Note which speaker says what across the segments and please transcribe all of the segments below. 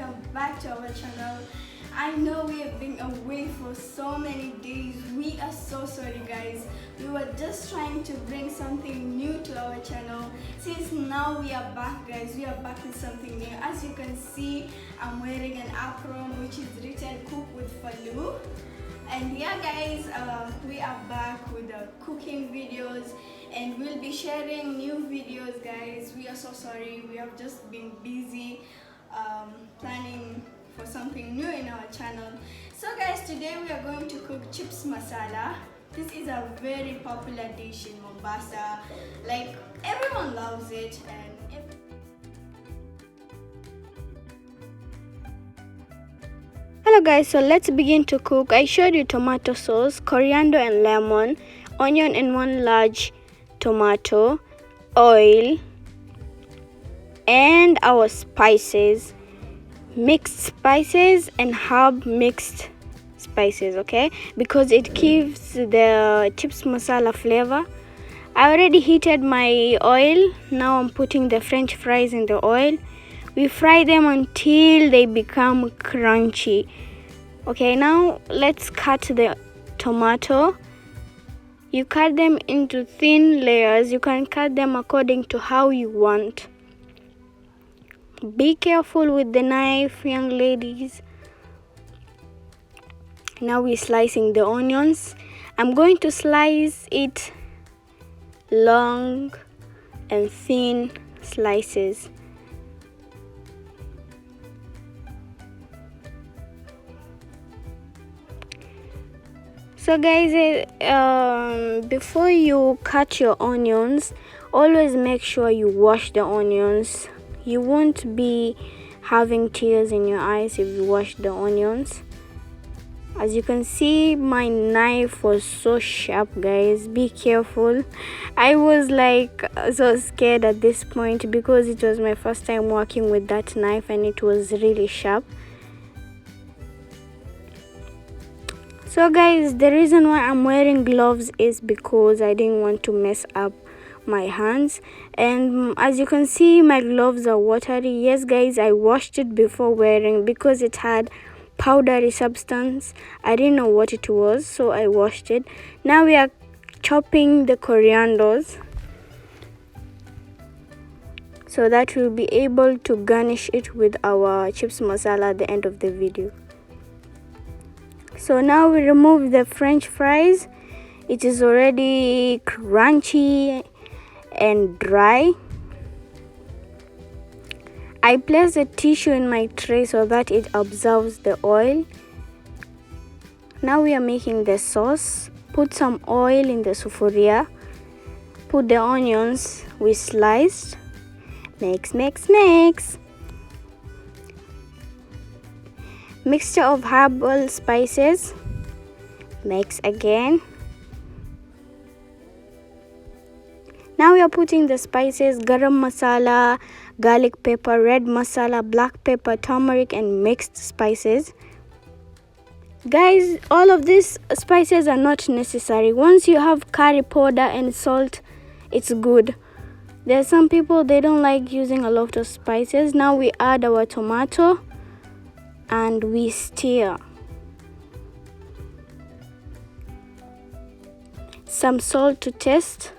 Speaker 1: welcome back to our channel. I know we have been away for so many days. We are so sorry guys. We were just trying to bring something new to our channel. Since now we are back guys, we are back with something new. As you can see, I'm wearing an apron which is written cook with faluu. And yeah guys, we are back with the cooking videos and we'll be sharing new videos guys. We are so sorry, we have just been busy planning for something new in our channel. So guys, today we are going to cook chips masala. This is a very popular dish in Mombasa, like everyone loves it. Hello guys, so let's begin to cook. I showed you tomato sauce, coriander and lemon, onion and one large tomato, oil, and our spices, mixed spices and herb mixed spices, okay, because it gives the chips masala flavor. I already heated my oil. Now I'm putting the french fries in the oil. We fry them until they become crunchy. Okay, now let's cut the tomato. You cut them into thin layers. You can cut them according to how you want. Be careful with the knife, young ladies. Now we're slicing the onions. I'm going to slice it long and thin slices. So guys, before you cut your onions, always make sure you wash the onions. You won't be having tears in your eyes if you wash the onions. As you can see, my knife was so sharp guys. Be careful. I was like so scared at this point because it was my first time working with that knife and it was really sharp. So guys, the reason why I'm wearing gloves is because I didn't want to mess up my hands. And as you can see, my gloves are watery. Yes guys, I washed it before wearing because it had powdery substance. I didn't know what it was, so I washed it. Now we are chopping the corianders so that we'll be able to garnish it with our chips masala at the end of the video. So now we remove the french fries. It is already crunchy and dry. I place a tissue in my tray so that it absorbs the oil. Now we are making the sauce. Put some oil in the sufuria. Put the onions we sliced. Mix. Mixture of herbal spices. Mix again. Now we are putting the spices: garam masala, garlic pepper, red masala, black pepper, turmeric, and mixed spices. Guys, all of these spices are not necessary. Once you have curry powder and salt, it's good. There are some people, they don't like using a lot of spices. Now we add our tomato and we stir. Some salt to taste.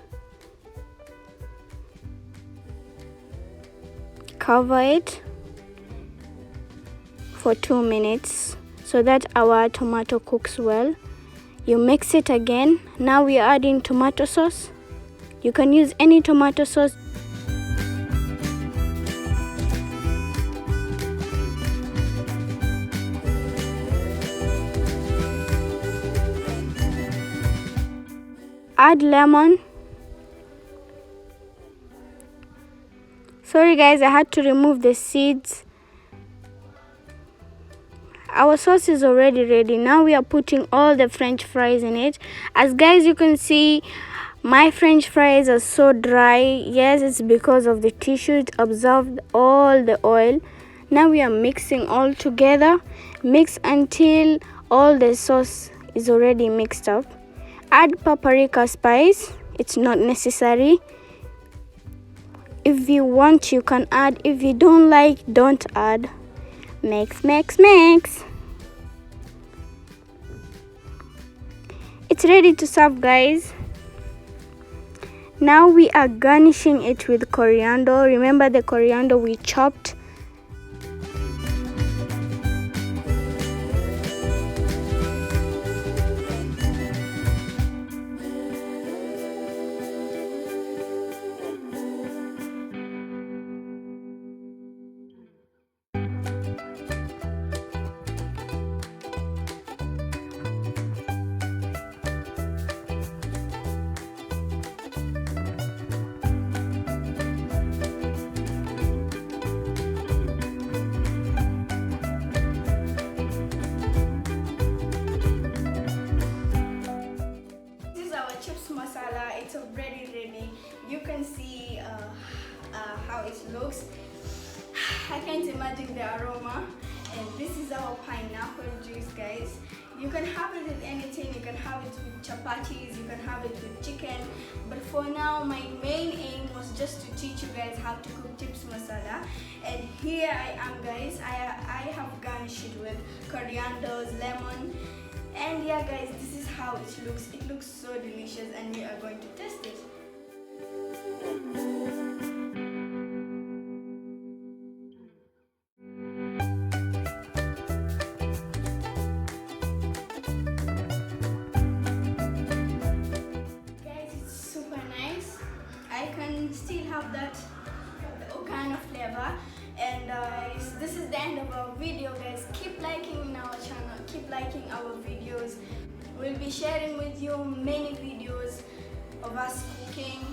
Speaker 1: Cover it for 2 minutes so that our tomato cooks well. You mix it again. Now we are adding tomato sauce. You can use any tomato sauce. Add lemon. Sorry guys, I had to remove the seeds. Our sauce is already ready. Now we are putting all the french fries in it. As guys, you can see my french fries are so dry. Yes, it's because of the tissue. It absorbed all the oil. Now we are mixing all together. Mix until all the sauce is already mixed up. Add paprika spice. It's not necessary. If you want, you can add. If you don't like, don't add. Mix, mix, mix. It's ready to serve, guys. Now we are garnishing it with coriander. Remember the coriander we chopped. Chips masala, it's already ready. You can see how it looks. I can't imagine the aroma. And this is our pineapple juice, guys. You can have it with anything. You can have it with chapatis, you can have it with chicken, but for now my main aim was just to teach you guys how to cook chips masala. And here I am, guys. I have garnished it with corianders, lemon. And yeah, guys, this is how it looks. It looks so delicious, and we are going to test it. Guys, it's super nice. I can still have that kind of flavor. And this is the end of our video, guys. Keep liking our channel, keep liking our videos. We'll be sharing with you many videos of us cooking.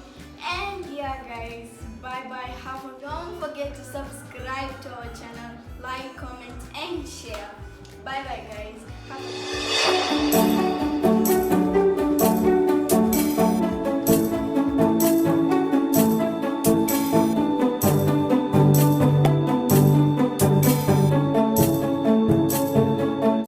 Speaker 1: And yeah, guys, bye bye. Don't forget to subscribe to our channel, like, comment and share. Bye bye, guys.